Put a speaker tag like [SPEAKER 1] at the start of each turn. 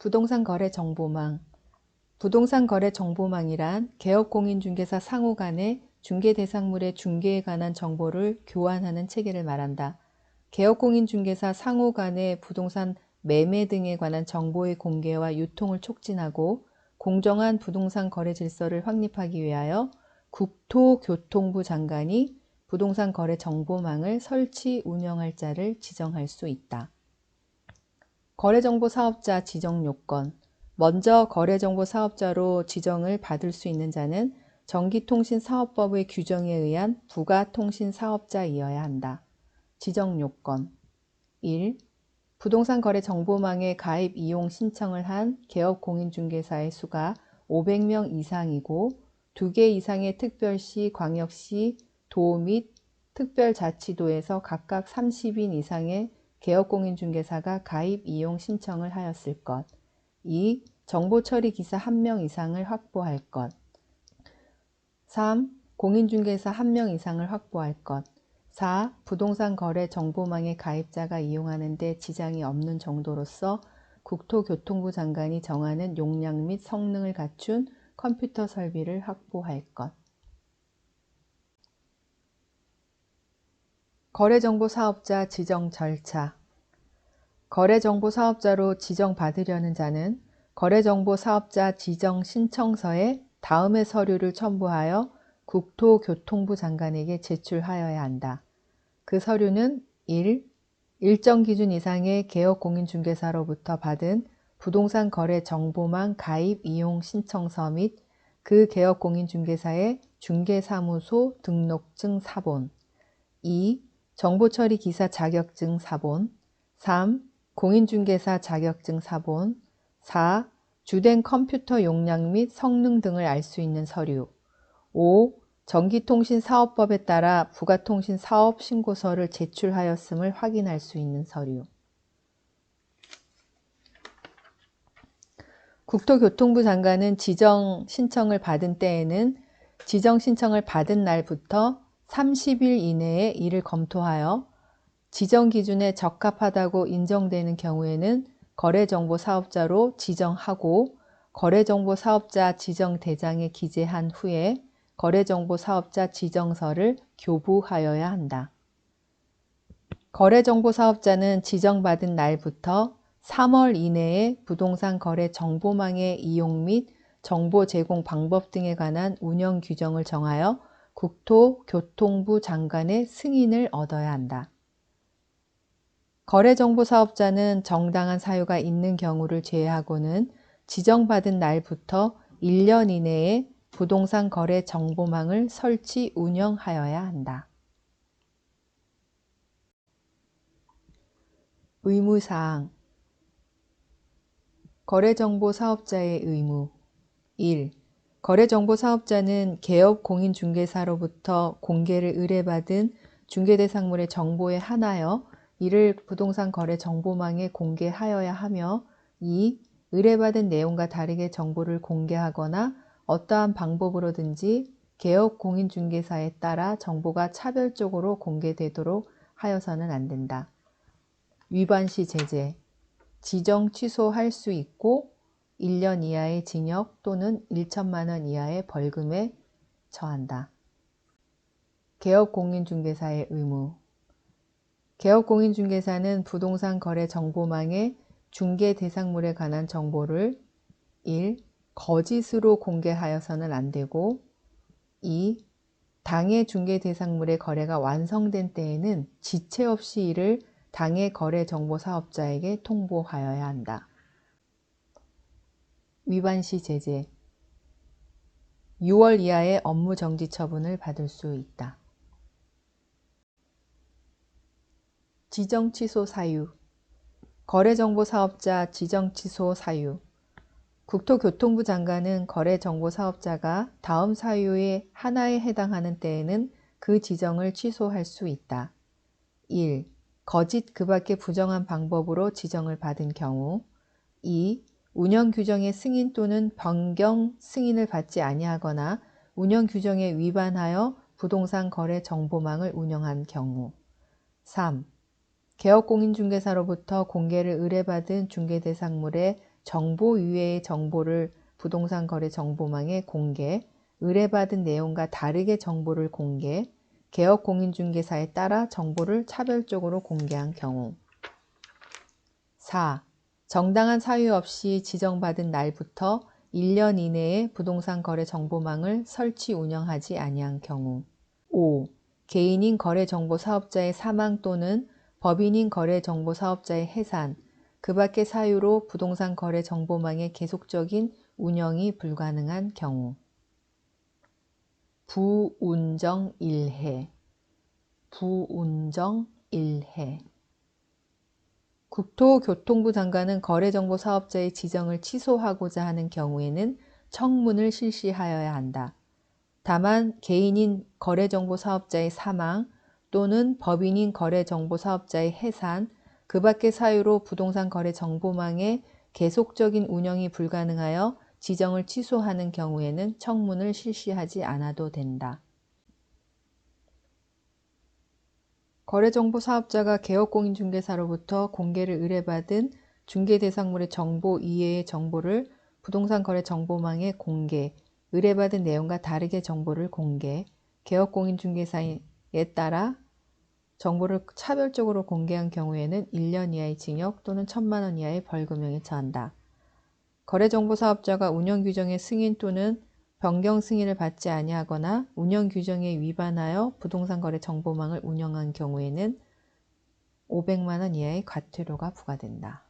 [SPEAKER 1] 부동산 거래 정보망. 부동산 거래 정보망이란 개업공인중개사 상호 간에 중개 대상물의 중개에 관한 정보를 교환하는 체계를 말한다. 개업공인중개사 상호 간의 부동산 매매 등에 관한 정보의 공개와 유통을 촉진하고 공정한 부동산 거래 질서를 확립하기 위하여 국토교통부 장관이 부동산 거래 정보망을 설치 운영할 자를 지정할 수 있다. 거래정보 사업자 지정 요건. 먼저 거래정보 사업자로 지정을 받을 수 있는 자는 전기통신사업법의 규정에 의한 부가통신사업자이어야 한다. 지정 요건. 1. 부동산 거래 정보망에 가입 이용 신청을 한 개업공인중개사의 수가 500명 이상이고 2개 이상의 특별시, 광역시, 도 및 특별자치도에서 각각 30인 이상의 개업공인중개사가 가입 이용 신청을 하였을 것. 2. 정보처리 기사 1명 이상을 확보할 것. 3. 공인중개사 1명 이상을 확보할 것. 4. 부동산 거래 정보망의 가입자가 이용하는 데 지장이 없는 정도로서 국토교통부 장관이 정하는 용량 및 성능을 갖춘 컴퓨터 설비를 확보할 것. 거래정보 사업자 지정 절차. 거래정보 사업자로 지정받으려는 자는 거래정보 사업자 지정 신청서에 다음의 서류를 첨부하여 국토교통부 장관에게 제출하여야 한다. 그 서류는 1. 일정 기준 이상의 개업공인중개사로부터 받은 부동산 거래 정보망 가입 이용 신청서 및 그 개업공인중개사의 중개사무소 등록증 사본. 2. 정보처리 기사 자격증 사본. 3. 공인중개사 자격증 사본. 4. 주된 컴퓨터 용량 및 성능 등을 알 수 있는 서류. 5. 전기통신사업법에 따라 부가통신사업신고서를 제출하였음을 확인할 수 있는 서류. 국토교통부 장관은 지정 신청을 받은 때에는 지정 신청을 받은 날부터 30일 이내에 이를 검토하여 지정 기준에 적합하다고 인정되는 경우에는 거래정보 사업자로 지정하고 거래정보 사업자 지정 대장에 기재한 후에 거래정보 사업자 지정서를 교부하여야 한다. 거래정보 사업자는 지정받은 날부터 3월 이내에 부동산 거래 정보망의 이용 및 정보 제공 방법 등에 관한 운영 규정을 정하여 국토교통부 장관의 승인을 얻어야 한다. 거래정보 사업자는 정당한 사유가 있는 경우를 제외하고는 지정받은 날부터 1년 이내에 부동산 거래 정보망을 설치 운영하여야 한다. 의무사항. 거래정보 사업자의 의무. 1. 거래정보 사업자는 개업공인중개사로부터 공개를 의뢰받은 중개대상물의 정보에 한하여 이를 부동산 거래 정보망에 공개하여야 하며 2. 의뢰받은 내용과 다르게 정보를 공개하거나 어떠한 방법으로든지 개업공인중개사에 따라 정보가 차별적으로 공개되도록 하여서는 안 된다. 위반 시 제재. 지정 취소할 수 있고 1년 이하의 징역 또는 1천만 원 이하의 벌금에 처한다. 개업공인중개사의 의무. 개업공인중개사는 부동산 거래 정보망의 중개 대상물에 관한 정보를 1. 거짓으로 공개하여서는 안 되고 2. 당해 중개 대상물의 거래가 완성된 때에는 지체 없이 이를 당해 거래 정보 사업자에게 통보하여야 한다. 위반 시 제재. 6월 이하의 업무 정지 처분을 받을 수 있다. 지정 취소 사유. 거래정보 사업자 지정 취소 사유. 국토교통부 장관은 거래정보 사업자가 다음 사유의 하나에 해당하는 때에는 그 지정을 취소할 수 있다. 1. 거짓 그 밖의 부정한 방법으로 지정을 받은 경우. 2. 운영 규정의 승인 또는 변경 승인을 받지 아니하거나 운영 규정에 위반하여 부동산 거래 정보망을 운영한 경우. 3. 개업공인중개사로부터 공개를 의뢰받은 중개대상물의 정보 이외의 정보를 부동산 거래 정보망에 공개, 의뢰받은 내용과 다르게 정보를 공개, 개업 공인중개사에 따라 정보를 차별적으로 공개한 경우. 4. 정당한 사유 없이 지정받은 날부터 1년 이내에 부동산 거래 정보망을 설치 운영하지 아니한 경우. 5. 개인인 거래정보 사업자의 사망 또는 법인인 거래정보 사업자의 해산, 그 밖의 사유로 부동산 거래 정보망의 계속적인 운영이 불가능한 경우. 부운정 1해. 부운정 1해. 국토교통부 장관은 거래정보 사업자의 지정을 취소하고자 하는 경우에는 청문을 실시하여야 한다. 다만 개인인 거래정보 사업자의 사망 또는 법인인 거래정보 사업자의 해산, 그 밖의 사유로 부동산 거래 정보망의 계속적인 운영이 불가능하여 지정을 취소하는 경우에는 청문을 실시하지 않아도 된다. 거래정보 사업자가 개업공인중개사로부터 공개를 의뢰받은 중개대상물의 정보 이외의 정보를 부동산 거래 정보망에 공개, 의뢰받은 내용과 다르게 정보를 공개, 개업공인중개사에 따라 정보를 차별적으로 공개한 경우에는 1년 이하의 징역 또는 1,000만 원 이하의 벌금형에 처한다. 거래정보 사업자가 운영규정의 승인 또는 변경 승인을 받지 아니하거나 운영규정에 위반하여 부동산 거래 정보망을 운영한 경우에는 500만 원 이하의 과태료가 부과된다.